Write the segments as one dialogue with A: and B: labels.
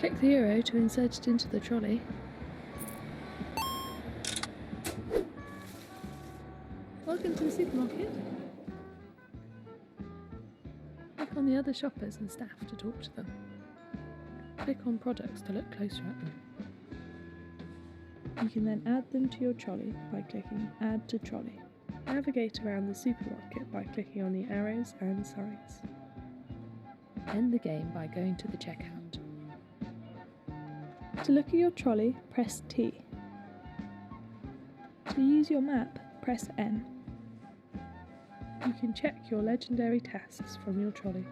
A: Click the arrow to insert it into the trolley. Welcome to the supermarket. Click on the other shoppers and staff to talk to them. Click on products to look closer at them. You can then add them to your trolley by clicking Add to Trolley. Navigate around the supermarket by clicking on the arrows and signs. End the game by going to the checkout. To look at your trolley, press T. To use your map, press N. You can check your legendary tasks from your trolley.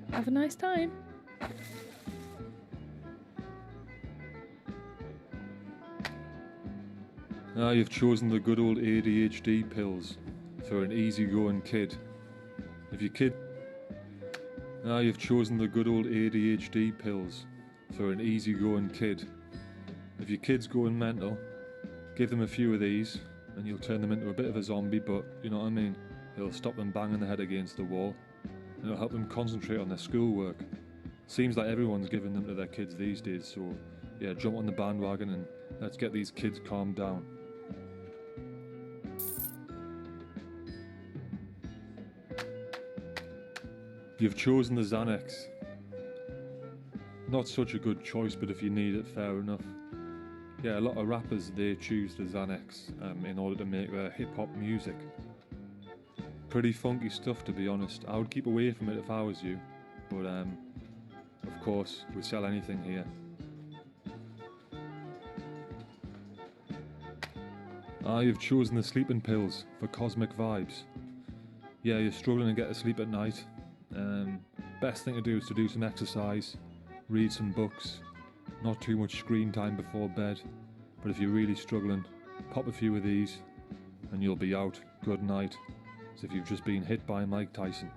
A: Have a nice time!
B: Now you've chosen the good old ADHD pills for an easygoing kid. Now you've chosen the good old ADHD pills for an easygoing kid. If your kid's going mental, give them a few of these and you'll turn them into a bit of a zombie, but you know what I mean? It'll stop them banging their head against the wall and it'll help them concentrate on their schoolwork. Seems like everyone's giving them to their kids these days, so yeah, jump on the bandwagon and let's get these kids calmed down. You've chosen the Xanax. Not such a good choice, but if you need it, fair enough. Yeah, a lot of rappers, they choose the Xanax in order to make their hip-hop music. Pretty funky stuff, to be honest. I would keep away from it if I was you, but of course, we sell anything here. You've chosen the sleeping pills for cosmic vibes. Yeah, you're struggling to get to sleep at night. Best thing to do is to do some exercise, read some books, not too much screen time before bed, but if you're really struggling, pop a few of these and you'll be out. Good night, as if you've just been hit by Mike Tyson.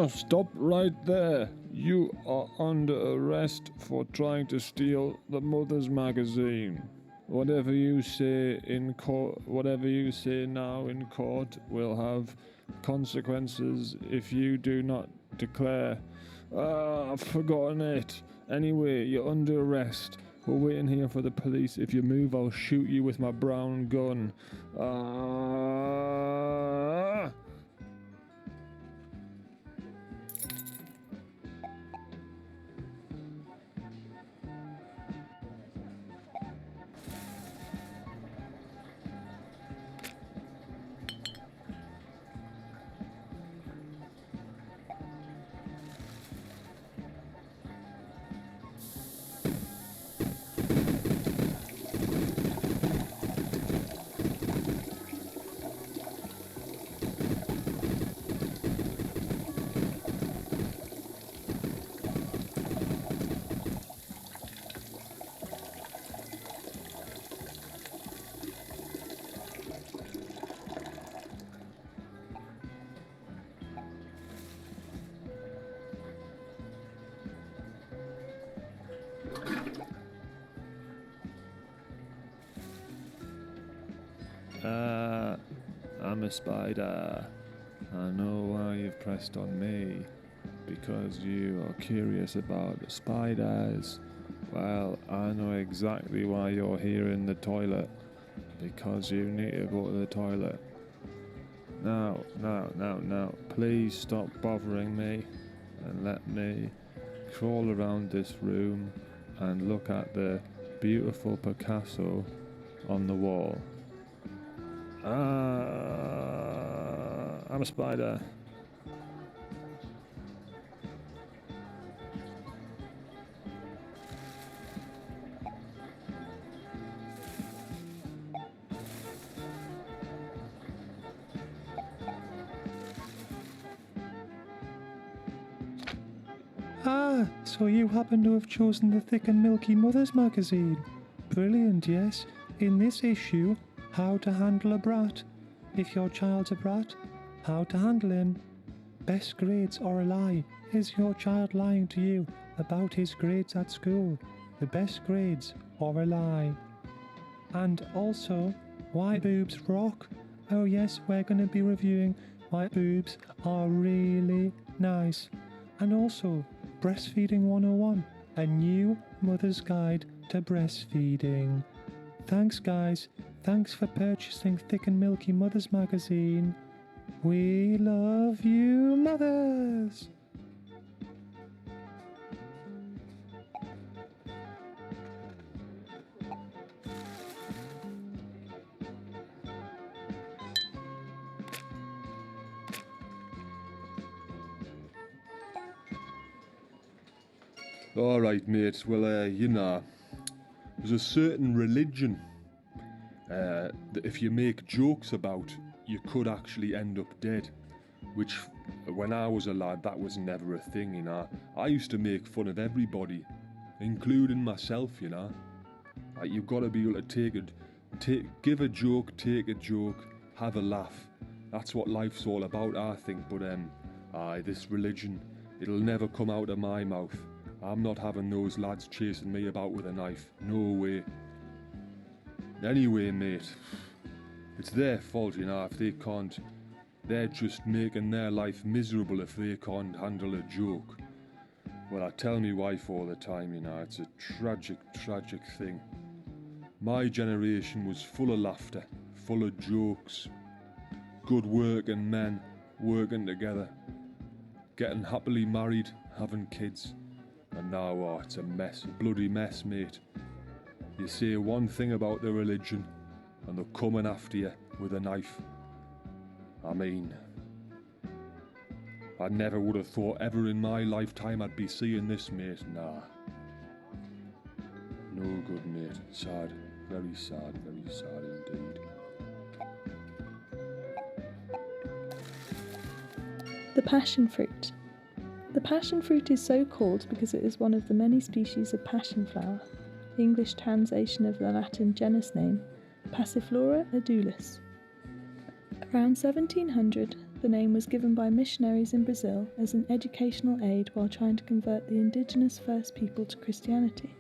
B: Stop right there. You are under arrest for trying to steal the Mother's magazine. Whatever you say now in court will have consequences if you do not declare. I've forgotten it. Anyway, you're under arrest. We're waiting here for the police. If you move, I'll shoot you with my brown gun. I'm a spider. I know why you've pressed on me. Because you are curious about spiders. Well, I know exactly why you're here in the toilet. Because you need to go to the toilet. Now, please stop bothering me and let me crawl around this room and look at the beautiful Picasso on the wall. I'm a spider. So you happen to have chosen the Thick and Milky Mothers magazine. Brilliant, yes. In this issue, how to handle a brat. If your child's a brat, how to handle him. Best grades or a lie. Is your child lying to you about his grades at school? The best grades or a lie. And also, why boobs rock. Oh yes, we're going to be reviewing why boobs are really nice. And also, Breastfeeding 101, a new mother's guide to breastfeeding. Thanks guys, thanks for purchasing Thick and Milky Mothers magazine. We love you mothers! Alright mate, well there's a certain religion that if you make jokes about, you could actually end up dead. Which, when I was a lad, that was never a thing, I used to make fun of everybody, including myself, Like, you've got to be able to give a joke, take a joke, have a laugh. That's what life's all about, I think, but this religion, it'll never come out of my mouth. I'm not having those lads chasing me about with a knife. No way. Anyway, mate, it's their fault, if they can't. They're just making their life miserable if they can't handle a joke. Well, I tell me wife all the time, it's a tragic, tragic thing. My generation was full of laughter, full of jokes, good working men working together, getting happily married, having kids. And now, it's a mess, a bloody mess, mate. You say one thing about the religion, and they're coming after you with a knife. I mean, I never would have thought ever in my lifetime I'd be seeing this, mate. Nah. No good, mate. Sad. Very sad indeed.
A: The passion fruit. The passion fruit is so called because it is one of the many species of passion flower, the English translation of the Latin genus name, Passiflora edulis. Around 1700, the name was given by missionaries in Brazil as an educational aid while trying to convert the indigenous first people to Christianity.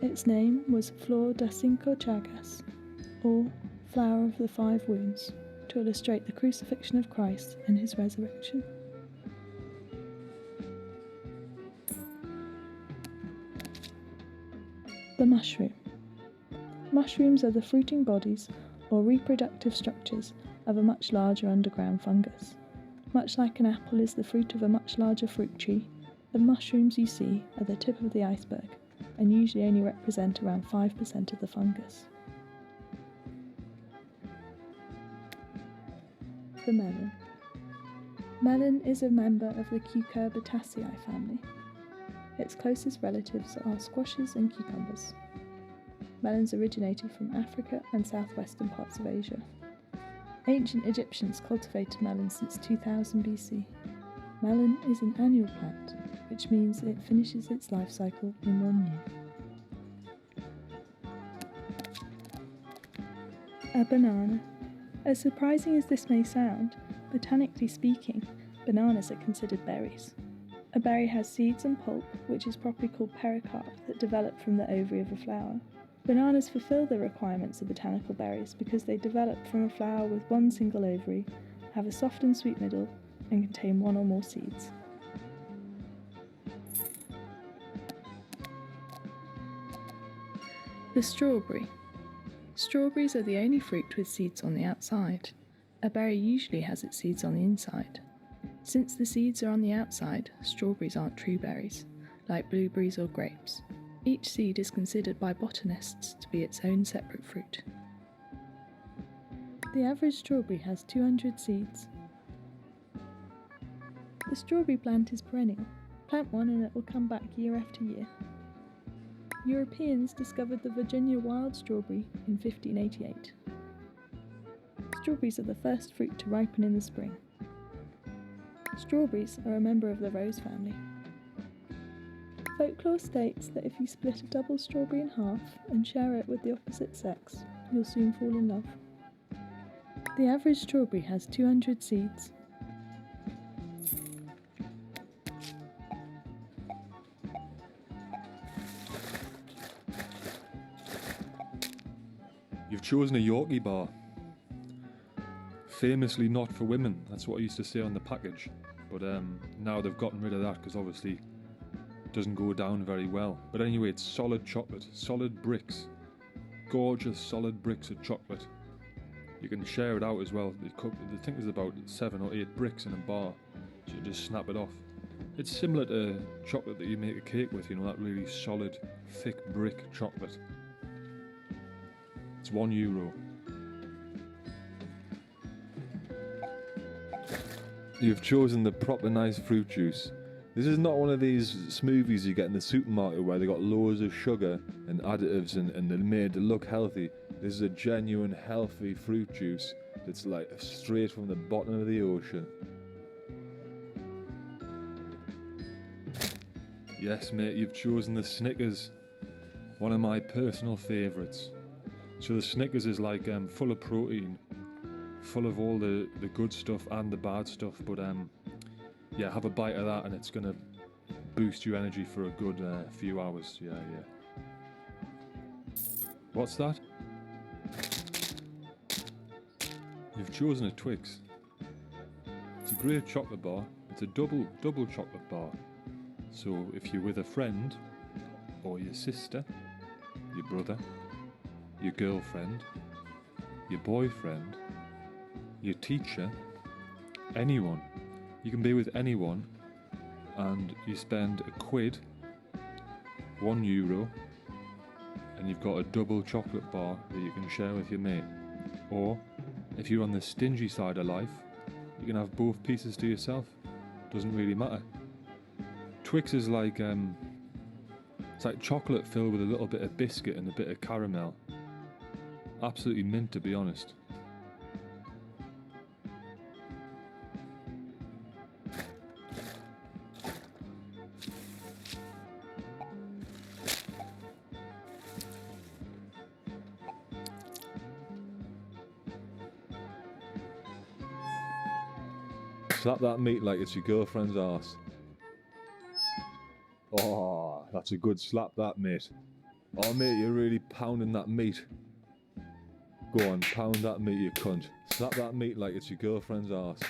A: Its name was Flor das Cinco Chagas, or Flower of the Five Wounds, to illustrate the crucifixion of Christ and his resurrection. The mushroom. Mushrooms are the fruiting bodies or reproductive structures of a much larger underground fungus. Much like an apple is the fruit of a much larger fruit tree, the mushrooms you see are the tip of the iceberg and usually only represent around 5% of the fungus. The melon. Melon is a member of the Cucurbitaceae family. Its closest relatives are squashes and cucumbers. Melons originated from Africa and southwestern parts of Asia. Ancient Egyptians cultivated melons since 2000 BC. Melon is an annual plant, which means it finishes its life cycle in 1 year. A banana. As surprising as this may sound, botanically speaking, bananas are considered berries. A berry has seeds and pulp, which is properly called pericarp, that develop from the ovary of a flower. Bananas fulfill the requirements of botanical berries because they develop from a flower with one single ovary, have a soft and sweet middle, and contain one or more seeds. The strawberry. Strawberries are the only fruit with seeds on the outside. A berry usually has its seeds on the inside. Since the seeds are on the outside, strawberries aren't true berries, like blueberries or grapes. Each seed is considered by botanists to be its own separate fruit. The average strawberry has 200 seeds. The strawberry plant is perennial. Plant one and it will come back year after year. Europeans discovered the Virginia wild strawberry in 1588. Strawberries are the first fruit to ripen in the spring. Strawberries are a member of the rose family. Folklore states that if you split a double strawberry in half and share it with the opposite sex, you'll soon fall in love. The average strawberry has 200 seeds.
B: You've chosen a Yorkie bar. Famously not for women, that's what I used to say on the package. But now they've gotten rid of that because obviously it doesn't go down very well. But anyway, it's solid chocolate, solid bricks. Gorgeous solid bricks of chocolate. You can share it out as well. I think there's about 7 or 8 bricks in a bar, so you just snap it off. It's similar to chocolate that you make a cake with, you know, that really solid, thick brick chocolate. It's €1. You've chosen the proper nice fruit juice. This is not one of these smoothies you get in the supermarket where they got loads of sugar and additives and they're made to look healthy. This is a genuine healthy fruit juice that's like straight from the bottom of the ocean. Yes mate, you've chosen the Snickers. One of my personal favourites. So the Snickers is like full of protein, full of all the good stuff and the bad stuff, but yeah, have a bite of that and it's going to boost your energy for a good few hours. Yeah. What's that? You've chosen a Twix. It's a great chocolate bar. It's a double chocolate bar. So if you're with a friend, or your sister, your brother, your girlfriend, your boyfriend, your teacher, anyone. You can be with anyone and you spend £1, €1, and you've got a double chocolate bar that you can share with your mate. Or if you're on the stingy side of life, you can have both pieces to yourself. Doesn't really matter. Twix is like it's like chocolate filled with a little bit of biscuit and a bit of caramel. Absolutely mint, to be honest. Slap that meat like it's your girlfriend's arse. Oh, that's a good slap, that, mate. Oh, mate, you're really pounding that meat. Go on, pound that meat, you cunt. Slap that meat like it's your girlfriend's arse.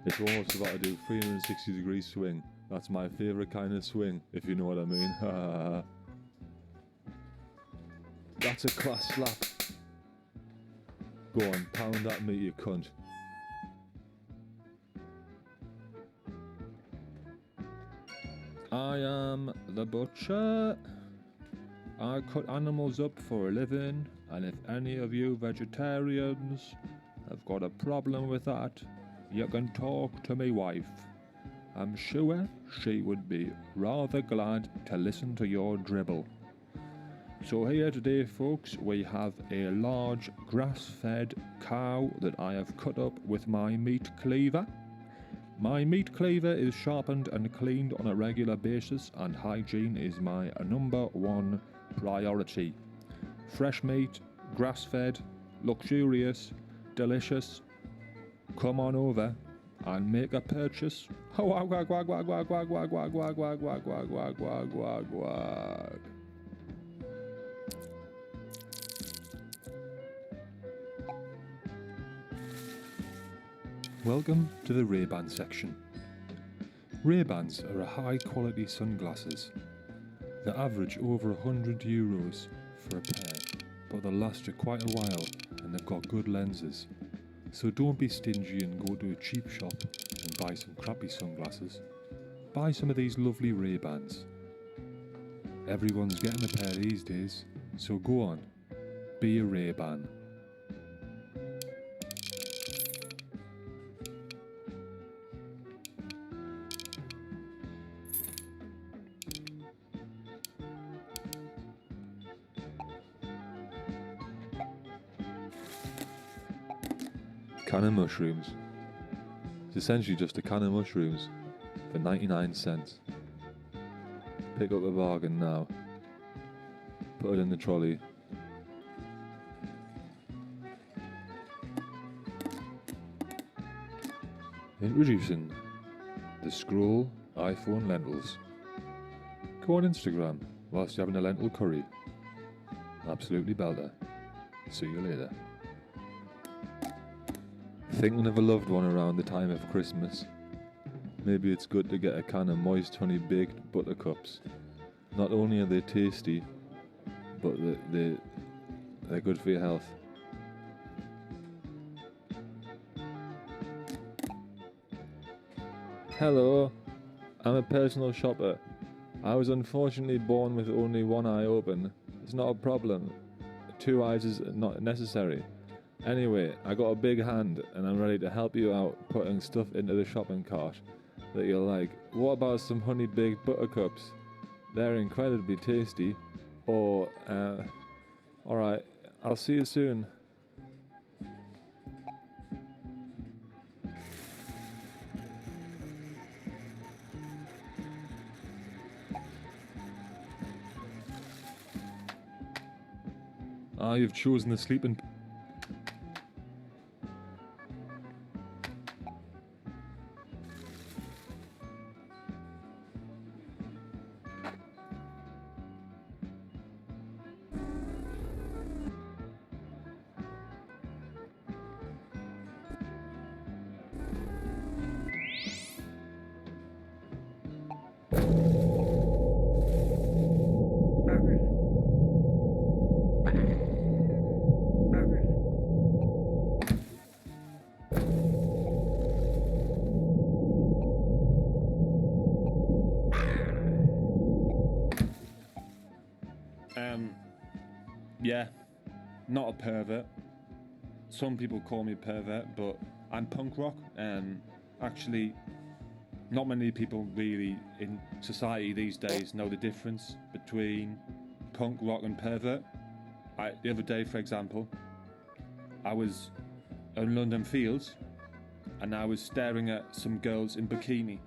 B: It's almost about to do 360-degree swing. That's my favourite kind of swing, if you know what I mean. That's a class slap. Go on, pound that meat, you cunt. I am the butcher. I cut animals up for a living, and if any of you vegetarians have got a problem with that, you can talk to me wife. I'm sure she would be rather glad to listen to your dribble. So here today, folks, we have a large grass-fed cow that I have cut up with my meat cleaver. My meat cleaver is sharpened and cleaned on a regular basis, and hygiene is my #1 priority. Fresh meat, grass-fed, luxurious, delicious. Come on over and make a purchase. Wag, wag, wag, wag, wag, wag, wag, wag, wag, wag, wag, wag, wag, wag, wag, wag. Welcome to the Ray-Ban section. Ray-Bans are a high-quality sunglasses. They average over €100 for a pair, but they'll last you quite a while and they've got good lenses. So don't be stingy and go to a cheap shop and buy some crappy sunglasses. buy some of these lovely Ray-Bans. Everyone's getting a pair these days, so go on, be a Ray-Ban. Can of mushrooms. It's essentially just a can of mushrooms for 99 cents. Pick up a bargain now. Put it in the trolley. Introducing the Scroll iPhone lentils. Go on Instagram whilst you're having a lentil curry. Absolutely belter. See you later. Thinking of a loved one around the time of Christmas? Maybe it's good to get a can of moist honey baked buttercups. Not only are they tasty, but they're good for your health. Hello, I'm a personal shopper. I was unfortunately born with only one eye open. It's not a problem. 2 eyes is not necessary. Anyway, I got a big hand and I'm ready to help you out putting stuff into the shopping cart that you'll like. What about some honey baked buttercups? They're incredibly tasty. Or, alright, I'll see you soon. You've chosen the sleeping. Yeah, not a pervert. Some people call me a pervert, but I'm punk rock. Actually, not many people really in society these days know the difference between punk rock and pervert. The other day, for example, I was in London Fields and I was staring at some girls in bikini.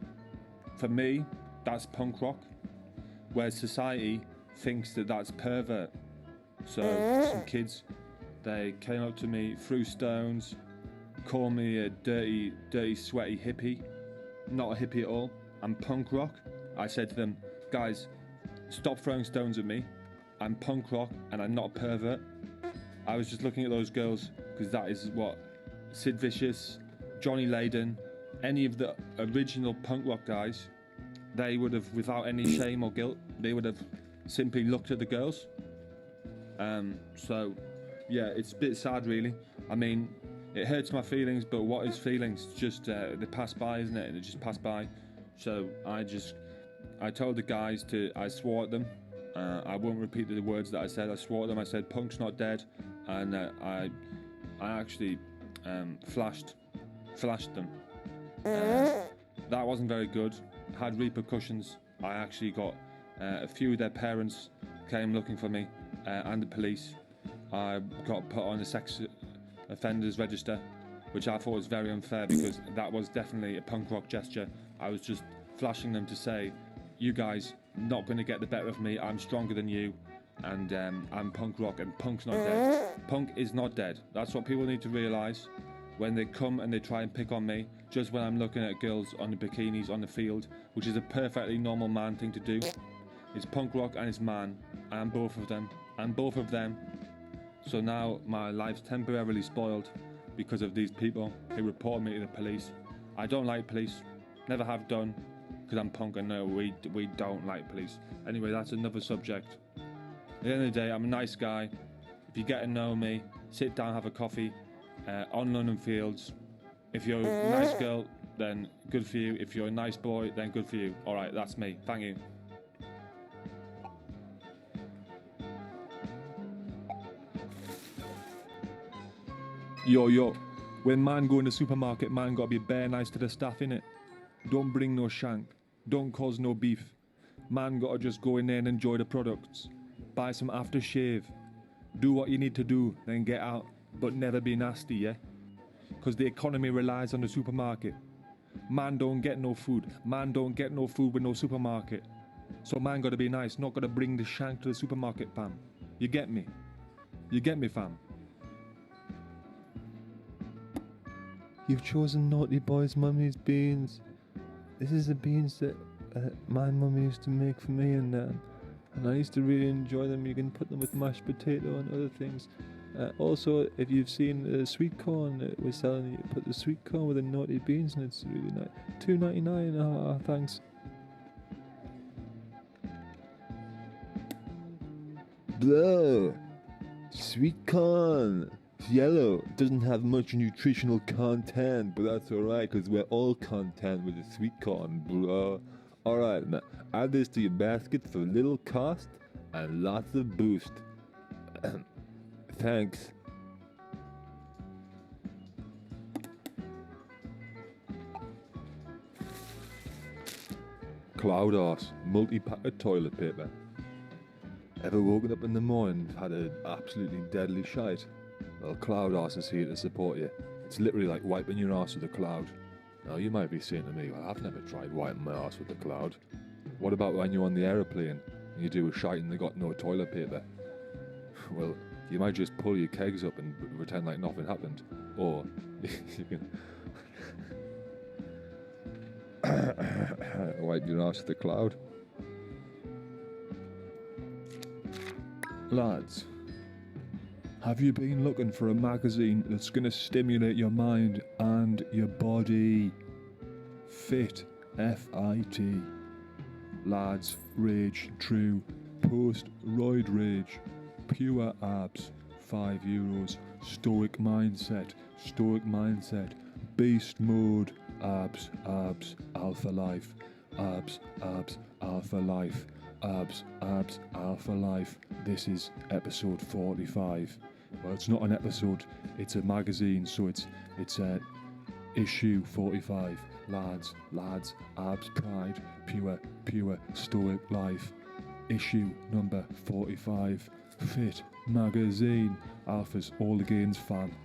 B: For me, that's punk rock, whereas society thinks that that's pervert. So some kids, they came up to me, threw stones, called me a dirty, sweaty hippie. Not a hippie at all. I'm punk rock. I said to them, guys, stop throwing stones at me. I'm punk rock and I'm not a pervert. I was just looking at those girls because that is what Sid Vicious, Johnny Lydon, any of the original punk rock guys, they would have, without any shame or guilt, they would have simply looked at the girls. So, yeah, it's a bit sad, really. I mean, it hurts my feelings, but what is feelings? Just they pass by, isn't it? They just pass by. So I told the guys I swore at them. I won't repeat the words that I said. I swore at them. I said, "Punk's not dead," and I actually flashed them. That wasn't very good. Had repercussions. I actually got a few of their parents came looking for me, and the police. I got put on the sex offenders register, which I thought was very unfair because that was definitely a punk rock gesture. I was just flashing them to say, you guys not going to get the better of me. I'm stronger than you, and I'm punk rock, and punk's not dead. Punk is not dead. That's what people need to realise when they come and they try and pick on me just when I'm looking at girls on the bikinis on the field, which is a perfectly normal man thing to do. It's punk rock and it's man. I'm both of them. I'm both of them. So now my life's temporarily spoiled because of these people who report me to the police. I don't like police. Never have done, because I'm punk and no, we don't like police. Anyway, that's another subject. At the end of the day, I'm a nice guy. If you get to know me, sit down, have a coffee on London Fields. If you're a nice girl, then good for you. If you're a nice boy, then good for you. Alright, that's me. Thank you. Yo, when man go in the supermarket, man gotta be bare nice to the staff, innit? Don't bring no shank. Don't cause no beef. Man gotta just go in there and enjoy the products. Buy some aftershave. Do what you need to do, then get out. But never be nasty, yeah? Because the economy relies on the supermarket. Man don't get no food. Man don't get no food with no supermarket. So man gotta be nice, not gotta bring the shank to the supermarket, fam. You get me? You get me, fam?
C: You've chosen Naughty Boy's mummy's beans. This is the beans that my mum used to make for me, and I used to really enjoy them. You can put them with mashed potato and other things. Also, if you've seen sweet corn, we're selling, you put the sweet corn with the naughty beans, and it's really nice. $2.99. Thanks. Blah. Sweet corn. It's yellow. It doesn't have much nutritional content, but that's alright, because we're all content with the sweet corn, bro. Alright, now add this to your basket for little cost and lots of boost. Thanks. Cloud arse, multi-pack of toilet paper. Ever woken up in the morning and had an absolutely deadly shite? Well, Cloud Arse is here to support you. It's literally like wiping your arse with a cloud. Now, you might be saying to me, well, I've never tried wiping my arse with a cloud. What about when you're on the aeroplane and you do a shite and they got no toilet paper? Well, you might just pull your kegs up and pretend like nothing happened. Or you can wipe your arse with a cloud.
B: Lads, have you been looking for a magazine that's going to stimulate your mind and your body? Fit, F-I-T. Lads, rage, true, post-roid rage, pure abs, €5. Stoic mindset, beast mode, abs, alpha life, abs, alpha life, abs, alpha life. This is episode 45. Well, it's not an episode, it's a magazine, so it's issue 45. Lads, abs, pride, pure, stoic life. Issue number 45. Fit magazine. Alpha's all the gains fan.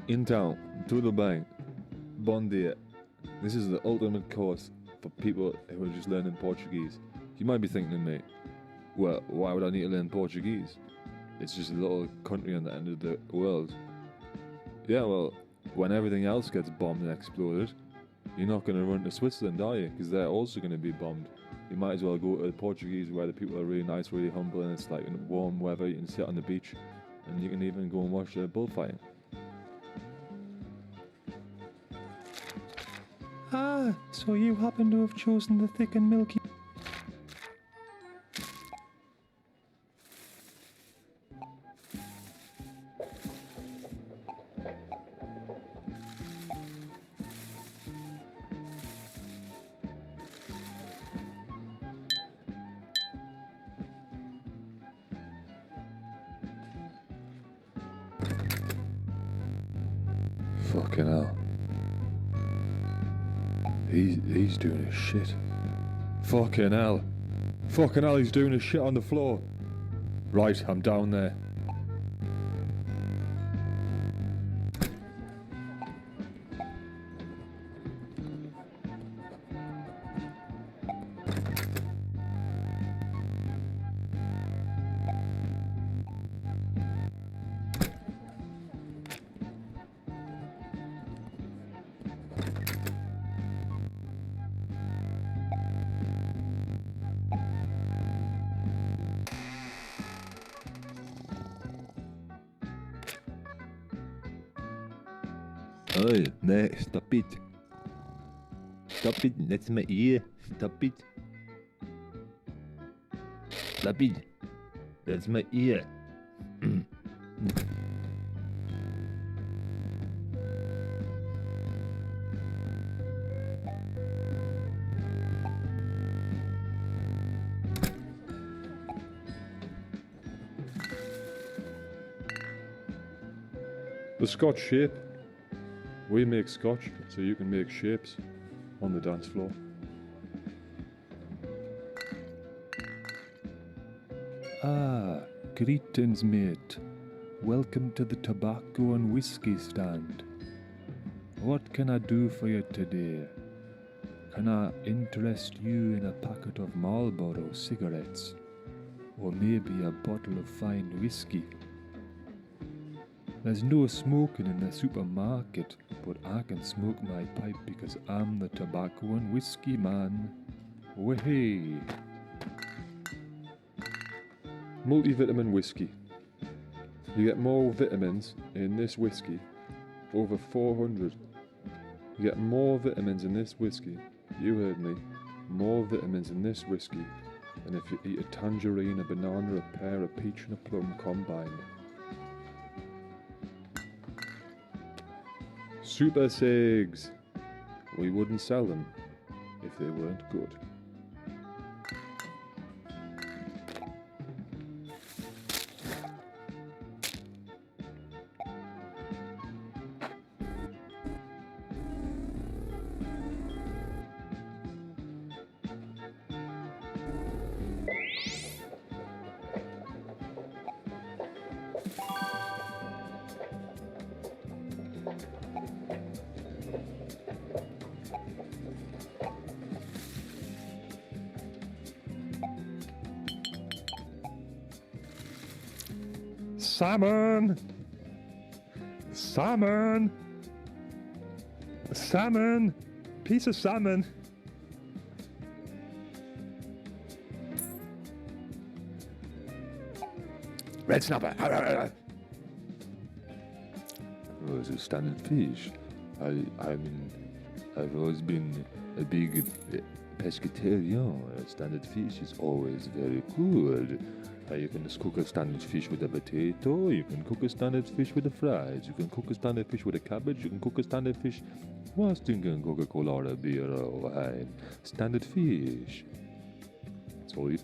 C: In town, Doodle Bang, Bon dia. This is the ultimate course for people who are just learning Portuguese. You might be thinking to me, well, why would I need to learn Portuguese? It's just a little country on the end of the world. Yeah, well, when everything else gets bombed and exploded, you're not going to run to Switzerland, are you? Because they're also going to be bombed. You might as well go to Portuguese, where the people are really nice, really humble, and it's like in warm weather. You can sit on the beach, and you can even go and watch the bullfighting.
B: Ah, so you happen to have chosen the thick and milky.
C: Fucking hell. He's doing his shit.
B: Fucking hell, he's doing his shit on the floor. Right, I'm down there.
C: Oh, no, stop it. Stop it, that's my ear. Stop it. Stop it. That's my ear.
B: The Scotch shape. We make Scotch, so you can make shapes on the dance floor.
C: Ah, greetings, mate. Welcome to the tobacco and whiskey stand. What can I do for you today? Can I interest you in a packet of Marlboro cigarettes? Or maybe a bottle of fine whiskey? There's no smoking in the supermarket, but I can smoke my pipe because I'm the tobacco and whiskey man. Wahey!
B: Multivitamin whiskey. You get more vitamins in this whiskey, over 400. You get more vitamins in this whiskey, you heard me, more vitamins in this whiskey than if you eat a tangerine, a banana, a pear, a peach and a plum combined. Super cigs. We wouldn't sell them if they weren't good.
C: Salmon! Salmon! Salmon! Piece of salmon! Red snapper! Oh, it's a standard fish. I've always been a big pescatarian. Standard fish is always very good. You can just cook a standard fish with a potato, you can cook a standard fish with the fries, you can cook a standard fish with a cabbage, you can cook a standard fish whilst drinking Coca-Cola or a beer or wine. Standard fish. That's all you...